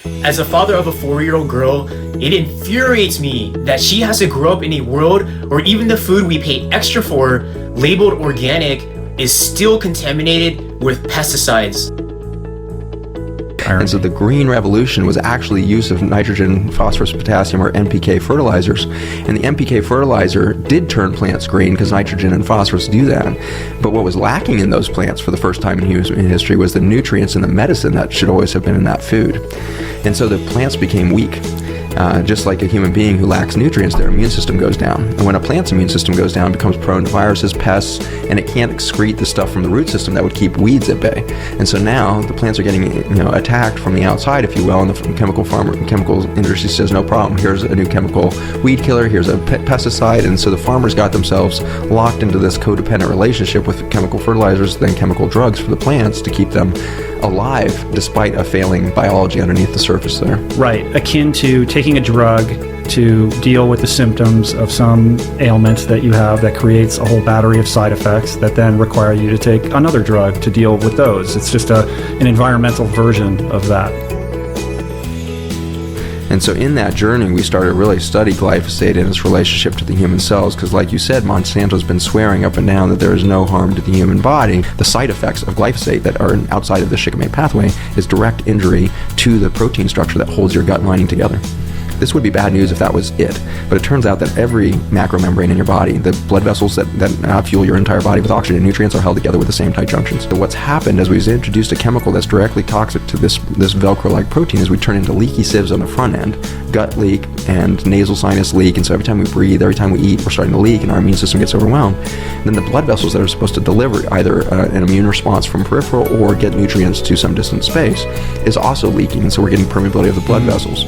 As a father of a 4-year-old girl, it infuriates me that she has to grow up in a world where even the food we pay extra for, labeled organic, is still contaminated with pesticides. And so the green revolution was actually use of nitrogen, phosphorus, potassium, or NPK fertilizers. And the NPK fertilizer did turn plants green because nitrogen and phosphorus do that. But what was lacking in those plants for the first time in human history was the nutrients and the medicine that should always have been in that food. And so the plants became weak. Just like a human being who lacks nutrients, their immune system goes down. And when a plant's immune system goes down, it becomes prone to viruses, pests, and it can't excrete the stuff from the root system that would keep weeds at bay. And so now the plants are getting attacked from the outside, if you will, and the chemical industry says, no problem, here's a new chemical weed killer, here's a pesticide. And so the farmers got themselves locked into this codependent relationship with chemical fertilizers, then chemical drugs for the plants to keep them alive despite a failing biology underneath the surface there. Right, akin to taking a drug to deal with the symptoms of some ailment that you have that creates a whole battery of side effects that then require you to take another drug to deal with those. It's just an environmental version of that. And so in that journey, we started to really study glyphosate and its relationship to the human cells, because like you said, Monsanto's been swearing up and down that there is no harm to the human body. The side effects of glyphosate that are outside of the shikimate pathway is direct injury to the protein structure that holds your gut lining together. This would be bad news if that was it, but it turns out that every macromembrane in your body, the blood vessels that fuel your entire body with oxygen and nutrients, are held together with the same tight junctions. So what's happened as we've introduced a chemical that's directly toxic to this Velcro-like protein is we turn into leaky sieves on the front end, gut leak and nasal sinus leak, and so every time we breathe, every time we eat, we're starting to leak and our immune system gets overwhelmed. And then the blood vessels that are supposed to deliver either an immune response from peripheral or get nutrients to some distant space is also leaking, and so we're getting permeability of the blood vessels.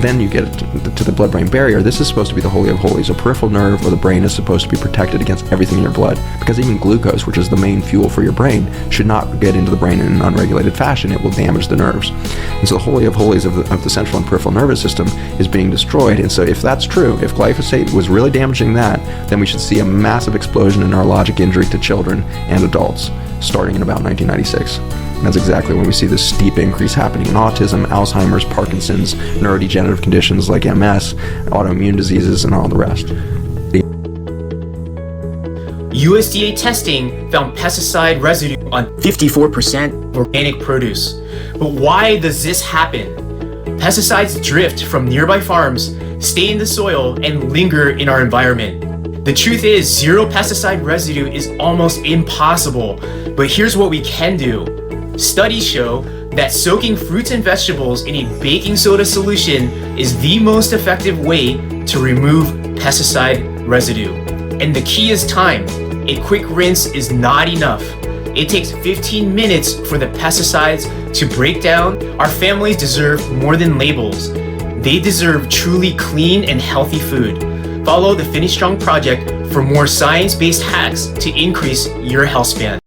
Then you get to the blood-brain barrier. This is supposed to be the holy of holies. A peripheral nerve or the brain is supposed to be protected against everything in your blood, because even glucose, which is the main fuel for your brain, should not get into the brain in an unregulated fashion. It will damage the nerves. And so the holy of holies of the central and peripheral nervous system is being destroyed. And so if that's true, if glyphosate was really damaging that, then we should see a massive explosion in neurologic injury to children and adults starting in about 1996. And that's exactly when we see this steep increase happening in autism, Alzheimer's, Parkinson's, neurodegenerative conditions like MS, autoimmune diseases, and all the rest. USDA testing found pesticide residue on 54% organic produce. But why does this happen? Pesticides drift from nearby farms, stay in the soil, and linger in our environment. The truth is, zero pesticide residue is almost impossible, but here's what we can do. Studies show that soaking fruits and vegetables in a baking soda solution is the most effective way to remove pesticide residue. And the key is time. A quick rinse is not enough. It takes 15 minutes for the pesticides to break down. Our families deserve more than labels. They deserve truly clean and healthy food. Follow the Finish Strong Project for more science-based hacks to increase your health span.